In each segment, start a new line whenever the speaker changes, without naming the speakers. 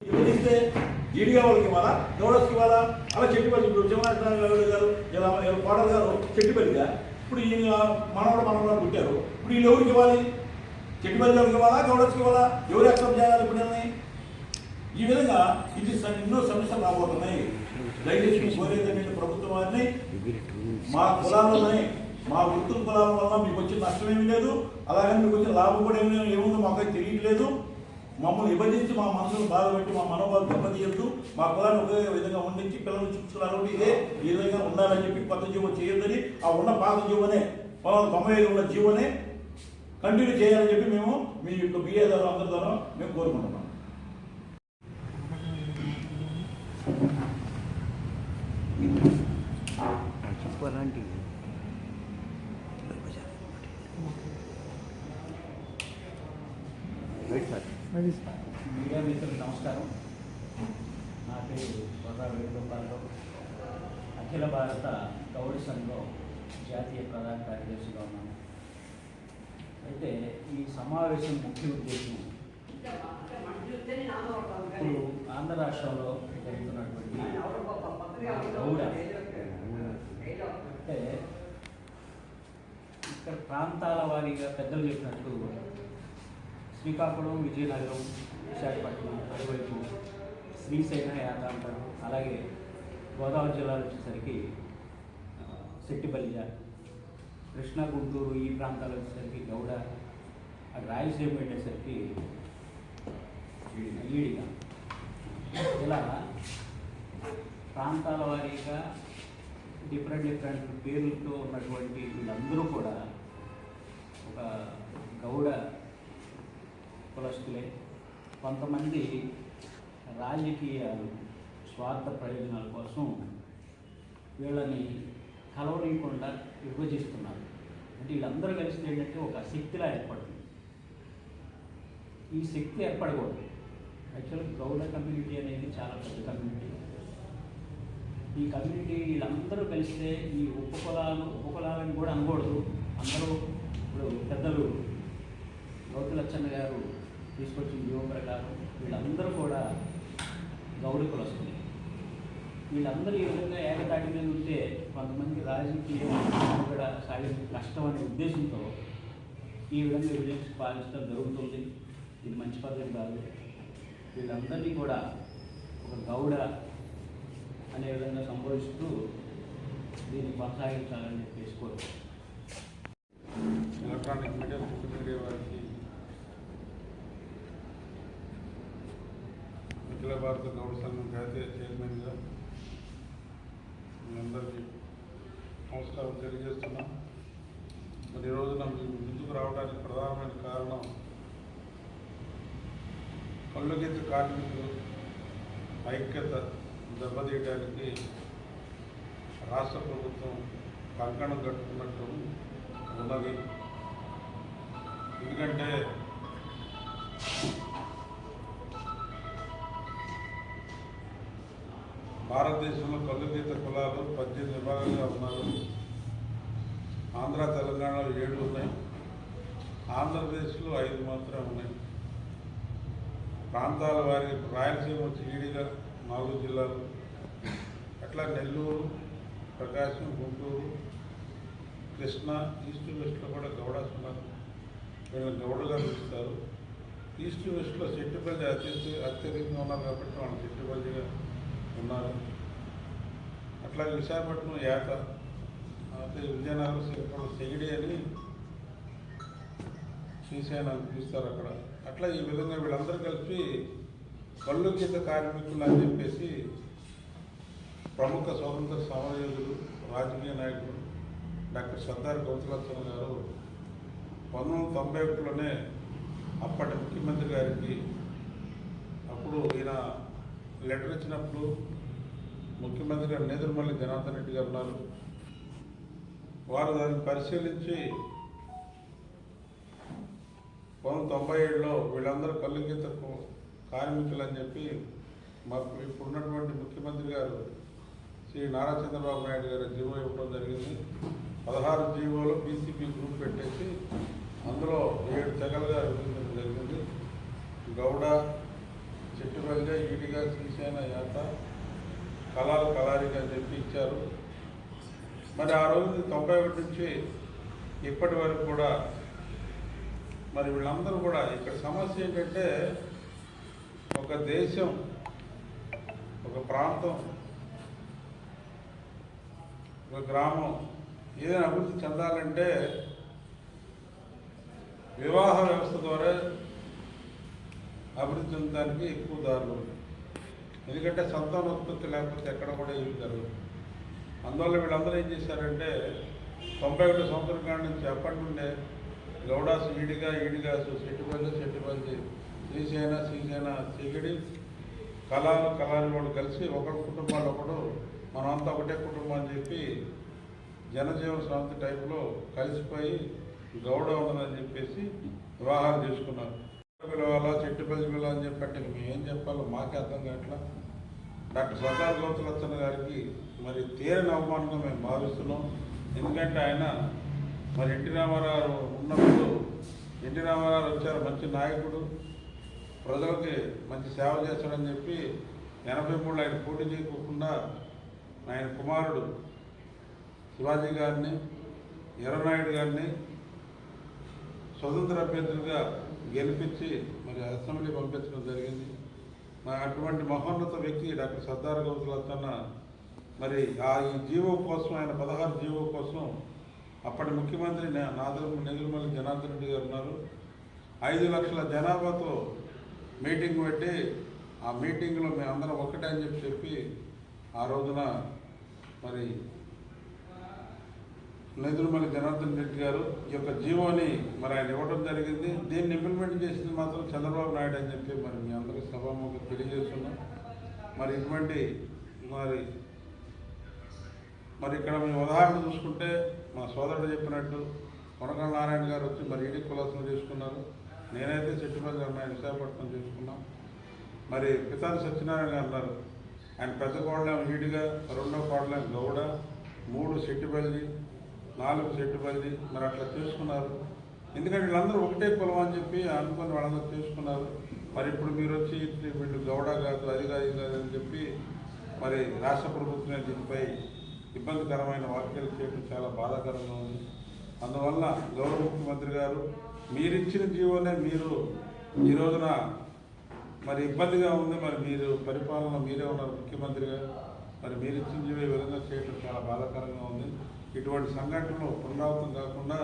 ఇస్తే జీడిగా వాళ్ళకి ఇవ్వాలా, గౌడస్కి ఇవ్వాలా, అలా చెట్టుపల్లి. ఇప్పుడు చివరి గారు కోడలు గారు చెట్టుపల్లిగా, ఇప్పుడు ఈయన మనవడు పుట్టారు. ఇప్పుడు వీళ్ళు ఎవరికి ఇవ్వాలి? చెట్టుపల్లి వాళ్ళకి ఇవ్వాలా, గౌడస్కి ఇవ్వాలా? ఎవరు యాక్సెప్ట్ చేయాలి? ఇప్పుడు ఈ విధంగా ఇది ఎన్నో సమస్యలు రాబోతున్నాయి. దయచేసి కోరేదంటే ప్రభుత్వం వారిని మా కులాలలోనే మా వృత్తుల కులాల వల్ల మీకు వచ్చిన నష్టమేమీ లేదు, అలాగే మీకు వచ్చిన లాభం కూడా ఏముందో మాకైతే తెలియట్లేదు. మమ్మల్ని విభజించి మా మనసును బాధపెట్టి మా మనోభావాలు దెబ్బతీయద్దు. మా కులాన్ని ఒకే విధంగా ఉండించి పిల్లలు చూసుకున్నారు ఇదే ఈ విధంగా ఉండాలని చెప్పి కొత్త జీవో చేయొద్దని, ఆ ఉన్న పాత జీవోనే 95 ఉన్న జీవోనే కంటిన్యూ చేయాలని చెప్పి మేము మీ యొక్క బిఏ ద్వారా అందరి ద్వారా మేము కోరుకుంటున్నాం.
మీడియా మిత్రులకు నమస్కారం. నా పేరు బొర్రా వేణుగోపాలరావు, అఖిల భారత గౌడ సంఘం జాతీయ ప్రధాన కార్యదర్శిగా ఉన్నాను. అయితే ఈ సమావేశం ముఖ్య ఉద్దేశం ఇప్పుడు ఆంధ్ర రాష్ట్రంలో జరుగుతున్నటువంటి గౌడ అంటే ఇక్కడ ప్రాంతాల వారీగా పెద్దలు చెప్పినట్టు శ్రీకాకుళం, విజయనగరం, విశాఖపట్నం, అటువైపు శ్రీశైలం యాత్ర అంటారు. అలాగే గోదావరి జిల్లాలో వచ్చేసరికి సెట్టిపల్లి, కృష్ణా, గుంటూరు ఈ ప్రాంతాలు వచ్చేసరికి గౌడ, అటు రాయలసీమ వెళ్ళేసరికి ఈడిగా, ఇలా ప్రాంతాల వారీగా డిఫరెంట్ పేర్లతో ఉన్నటువంటి వీళ్ళందరూ కూడా ఒక గౌడ కులస్తులే. కొంతమంది రాజకీయాలు స్వార్థ ప్రయోజనాల కోసం వీళ్ళని కలవనీయకుండా విభజిస్తున్నారు. అంటే వీళ్ళందరూ కలిసి ఏంటంటే ఒక శక్తిలా ఏర్పడుతుంది. ఈ శక్తి ఏర్పడకూడదు. యాక్చువల్గా గౌడ కమ్యూనిటీ అనేది చాలా పెద్ద కమ్యూనిటీ. ఈ కమ్యూనిటీ వీళ్ళందరూ కలిస్తే ఈ ఉపకులాలను కూడా అనకూడదు. అందరూ ఇప్పుడు పెద్దలు గౌతు లచ్చన్న గారు తీసుకొచ్చిన జీవం ప్రకారం వీళ్ళందరూ కూడా గౌడ కులస్తులు. వీళ్ళందరూ ఈ విధంగా ఏకతాటి మీద ఉంటే కొంతమంది రాజకీయ కూడా సాగించే కష్టం అనే ఉద్దేశంతో ఈ విధంగా విభజించి పాలించడం జరుగుతుంది. ఇది మంచి పద్ధతి కాదు. వీళ్ళందరినీ కూడా ఒక గౌడ అనే విధంగా సంబోధిస్తూ దీన్ని కొనసాగించాలని చెప్పేసి కోరుతున్నాను.
ఎలక్ట్రానిక్ మీడియా, సోషల్ మీడియా వారికి అఖిల భారత గౌడ సంఘం జాతీయ చైర్మన్గా మీ అందరికీ నమస్కారం తెలియజేస్తున్నాం. మరి ఈ రోజున మేము ముందుకు రావడానికి ప్రధానమైన కారణం కళ్ళుగీత కార్మికులు ఐక్యత దెబ్బతీయడానికి రాష్ట్ర ప్రభుత్వం కంకణం కట్టుకున్నట్టు ఉన్నది. ఎందుకంటే భారతదేశంలో కళ్ళుగీత కులాలు 18 విభాగాలుగా ఉన్నారు. ఆంధ్ర, తెలంగాణలో 7 ఉన్నాయి. ఆంధ్రప్రదేశ్లో 5 మాత్రమే ఉన్నాయి. ప్రాంతాల వారికి రాయలసీమ వచ్చి ఈడిగా 4 జిల్లాలు, అట్లా నెల్లూరు, ప్రకాశం, గుంటూరు, కృష్ణా, ఈస్ట్ వెస్ట్లో కూడా గౌడాస్ ఉన్నారు. వీళ్ళని గౌడగా పిలుస్తారు. ఈస్ట్ వెస్ట్లో చెట్టుపల్లి అత్యధికంగా ఉన్నారు కాబట్టి వాళ్ళు చెట్టుపల్లిగా ఉన్నారు. అట్లాగే విశాఖపట్నం యాత, విజయనగరం శ్రీకాకుళం సెగిడి అని శ్రీశైలం పిలుస్తారు అక్కడ. అట్లా ఈ విధంగా వీళ్ళందరూ కలిపి కళ్ళుగీత కార్మికులు అని చెప్పేసి ప్రముఖ స్వాతంత్ర సమరయోధులు, రాజకీయ నాయకులు డాక్టర్ సర్దార్ గౌతులచ్చన్న గారు 1991లోనే అప్పటి ముఖ్యమంత్రి గారికి అప్పుడు ఈయన లెటర్ ఇచ్చినప్పుడు ముఖ్యమంత్రి గారు నేదురుమల్లి జనార్దన్ రెడ్డి గారు ఉన్నారు. వారు దాన్ని పరిశీలించి 1997లో వీళ్ళందరూ కళ్ళుగీత కార్మికులు అని చెప్పి మాకు ఇప్పుడున్నటువంటి ముఖ్యమంత్రి గారు శ్రీ నారా చంద్రబాబు నాయుడు గారు జీవో ఇవ్వడం జరిగింది. 16 జీవోలో బీసీపీ గ్రూప్ పెట్టేసి అందులో 7 తెగలుగా విభజించడం జరిగింది. గౌడ, చెట్టుబల్గా ఈడిగా శ్రీశైన యాత కళాలు కళారిగా అని చెప్పి ఇచ్చారు. మరి ఆ రోజు 91 నుంచి ఇప్పటి వరకు కూడా మరి వీళ్ళందరూ కూడా ఇక్కడ సమస్య ఏంటంటే ఒక దేశం, ఒక ప్రాంతం, ఒక గ్రామం ఏదైనా అభివృద్ధి చెందాలంటే వివాహ వ్యవస్థ ద్వారా అభివృద్ధి చెందడానికి ఎక్కువ దారులు ఉన్నాయి. ఎందుకంటే సంతానోత్పత్తి లేకపోతే ఎక్కడ కూడా ఏమి జరగదు. అందువల్ల వీళ్ళందరూ ఏం చేశారంటే 91 సంవత్సరం కాడి నుంచి అప్పటి నుండే గౌడాసు ఈడిగాసు చెట్టుబల్లి శ్రీశైన సిగిడి కళాలు వాళ్ళు కలిసి ఒకరి కుటుంబాలు ఒకడు మనమంతా ఒకటే కుటుంబం అని చెప్పి జనజీవన స్రవంతి టైప్లో కలిసిపోయి గౌడ ఉండదని చెప్పేసి వివాహాలు చేసుకున్నారు. పిలవాలా చెట్టుపల్లి పిలవాలని అని చెప్పంటే మేమేం చెప్పాలో మాకే అర్థం కావట్లా. డాక్టర్ సర్దార్ గౌతులచ్చన్న గారికి మరి తీరని అవమానంగా మేము భావిస్తున్నాం. ఎందుకంటే ఆయన మరి ఎన్టీ రామారావు ఉన్నప్పుడు ఎన్టీ రామారావు వచ్చారు, మంచి నాయకుడు, ప్రజలకి మంచి సేవ చేస్తాడని చెప్పి 83 ఆయన పోటీ చేయకుండా ఆయన కుమారుడు శివాజీ గారిని, ఎర్రనాయుడు గారిని స్వతంత్ర అభ్యర్థులుగా గెలిపించి మరి అసెంబ్లీ పంపించడం జరిగింది. మరి అటువంటి మహోన్నత వ్యక్తి డాక్టర్ సర్దార్ గౌతులచ్చన్న మరి ఈ జీవో కోసం, ఆయన 16 జీవో కోసం అప్పటి ముఖ్యమంత్రి నెగిరిమల్లి జనార్దన్ రెడ్డి గారు ఉన్నారు. 5 లక్షల జనాభాతో మీటింగ్ పెట్టి ఆ మీటింగ్లో మేమందరం ఒకటే అని చెప్పి ఆ రోజున మరి నెగిరిమల్లి జనార్దన్ రెడ్డి గారు ఈ యొక్క జీవోని మరి ఆయన ఇవ్వడం జరిగింది. దీన్ని ఇంప్లిమెంట్ చేసింది మాత్రం చంద్రబాబు నాయుడు అని చెప్పి మరి మీ అందరికీ సభాముఖంగా తెలియజేస్తున్నాం. మరి ఇటువంటి మరి ఇక్కడ మేము ఉదాహరణ చూసుకుంటే మా సోదరుడు చెప్పినట్టు కొనకళ్ళ నారాయణ గారు వచ్చి మరి ఈడీ కులాసం చేసుకున్నారు. నేనైతే చెట్టుపల్లి అమ్మాయి విశాఖపట్నం చేసుకున్నాం. మరి పితాని సత్యనారాయణ గారు అన్నారు, ఆయన పెద్ద కోడలేం ఈడిగా, రెండో కోడలేం గౌడ, 3 చెట్టుపల్లి, 4 చెట్టుపల్లి, మరి అట్లా చేసుకున్నారు. ఎందుకంటే వీళ్ళందరూ ఒకటే కులం అని చెప్పి అనుకుని వాళ్ళందరూ చేసుకున్నారు. మరి ఇప్పుడు మీరు వచ్చి వీళ్ళు గౌడ కాదు, అది కాదు అని చెప్పి మరి రాష్ట్ర ప్రభుత్వమే దీనిపై ఇబ్బందికరమైన వ్యాఖ్యలు చేయడం చాలా బాధాకరంగా ఉంది. అందువల్ల గౌరవ ముఖ్యమంత్రి గారు మీరిచ్చిన జీవోనే మీరు ఈ రోజున మరి ఇబ్బందిగా ఉంది. మరి మీరు పరిపాలన మీరే ఉన్నారు ముఖ్యమంత్రిగా, మరి మీరు ఇచ్చిన జీవో ఈ విధంగా చేయడం చాలా బాధాకరంగా ఉంది. ఇటువంటి సంఘటనలు పునరావృతం కాకుండా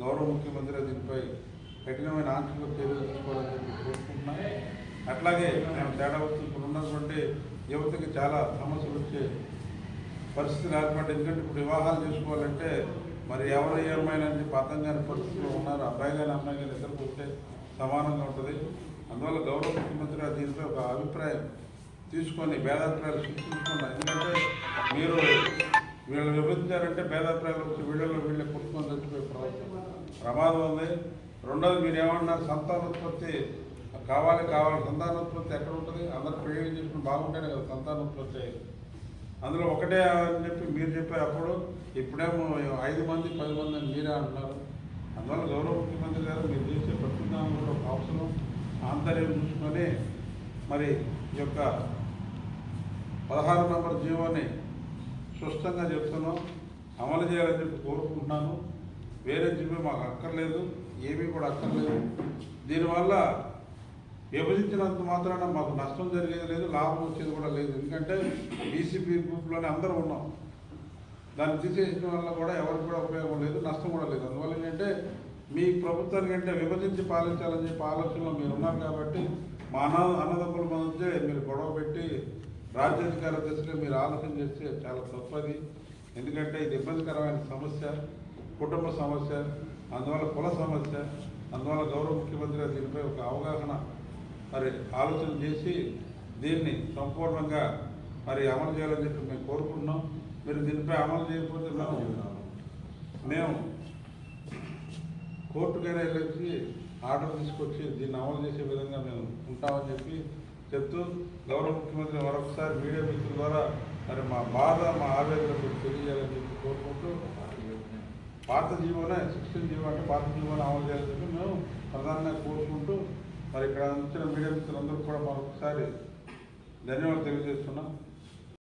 గౌరవ ముఖ్యమంత్రి దీనిపై కఠినమైన ఆంక్షలు చర్యలు తీసుకోవాలని చెప్పి కోరుకుంటున్నాం. అట్లాగే మేము తేడా వస్తుంది, ఇప్పుడు ఉన్నటువంటి యువతకి చాలా సమస్యలు వచ్చే పరిస్థితులు ఏర్పడి, ఎందుకంటే ఇప్పుడు వివాహాలు చేసుకోవాలంటే మరి ఎవరు ఏమైనా అర్థం కాని పరిస్థితుల్లో ఉన్నారు. అబ్బాయి కానీ అమ్మాయి కానీ ఇద్దరు ఉంటే సమానంగా ఉంటుంది. అందువల్ల గౌరవ ముఖ్యమంత్రి దీనిపై ఒక అభిప్రాయం తీసుకొని భేదాభిప్రాయాలు సృష్టించుకున్నారు. ఎందుకంటే మీరు వీళ్ళు విభజించారంటే భేదాభిప్రాయాలు వచ్చి వీళ్ళే కొట్టుకొని చచ్చిపోయే ప్రమాదం ఉంది. రెండోది మీరు ఏమన్నారు, సంతానోత్పత్తి కావాలి. సంతానోత్పత్తి ఎక్కడ ఉంటుంది? అందరూ పెళ్లి చేసుకుని బాగుంటేనే కదా సంతానోత్పత్తి. అందులో ఒకటే అని చెప్పి మీరు చెప్పారు అప్పుడు, ఇప్పుడేమో 5 మంది 10 మంది అని మీరే అంటున్నారు. అందువల్ల గౌరవ ముఖ్యమంత్రి గారు మీరు చేసే ప్రతిదానంలో ఒక అవసరం ఆంతర్యం చూసుకొని మరి ఈ యొక్క 16 నంబర్ జీవోని స్పష్టంగా చెప్తున్నాం, అమలు చేయాలని చెప్పి కోరుకుంటున్నాను. వేరే జీవో మాకు అక్కర్లేదు, ఏమీ కూడా అక్కర్లేదు. దీనివల్ల విభజించినంత మాత్రాన మాకు నష్టం జరిగేది లేదు, లాభం వచ్చేది కూడా లేదు. ఎందుకంటే బీసీపీ గ్రూప్లోనే అందరూ ఉన్నాం. దాన్ని తీసేసిన వల్ల కూడా ఎవరికి కూడా ఉపయోగం లేదు, నష్టం కూడా లేదు. అందువల్ల ఏంటంటే మీ ప్రభుత్వానికి అంటే విభజించి పాలించాలని చెప్పి ఆలోచనలో మీరు ఉన్నారు కాబట్టి మా అన్నదమ్ముల మధ్య మీరు గొడవ పెట్టి రాజ్యాధికార దశలో మీరు ఆలోచన చేస్తే చాలా తప్పది. ఎందుకంటే ఇది ఇబ్బందికరమైన సమస్య, కుటుంబ సమస్య, అందువల్ల కుల సమస్య. అందువల్ల గౌరవ ముఖ్యమంత్రి దీనిపై ఒక అవగాహన మరి ఆలోచన చేసి దీన్ని సంపూర్ణంగా మరి అమలు చేయాలని చెప్పి మేము కోరుకుంటున్నాం. మీరు దీనిపై అమలు చేయకపోతే మేము కోర్టుకైనా వెళ్ళి ఆర్డర్ తీసుకొచ్చి దీన్ని అమలు చేసే విధంగా మేము ఉంటామని చెప్పి చెప్తూ గౌరవ ముఖ్యమంత్రి మరొకసారి మీడియా మిత్రుల ద్వారా మరి మా బాధ, మా ఆవేదన తెలియజేయాలని చెప్పి కోరుకుంటూ పాత జీవోనే 16 జీవో అంటే పాత జీవోనే అమలు చేయాలని చెప్పి మేము ప్రధానంగా కోరుకుంటూ మరి ఇక్కడ వచ్చిన మీడియా మిత్రులందరూ కూడా మరొకసారి ధన్యవాదాలు తెలియజేస్తున్నాం.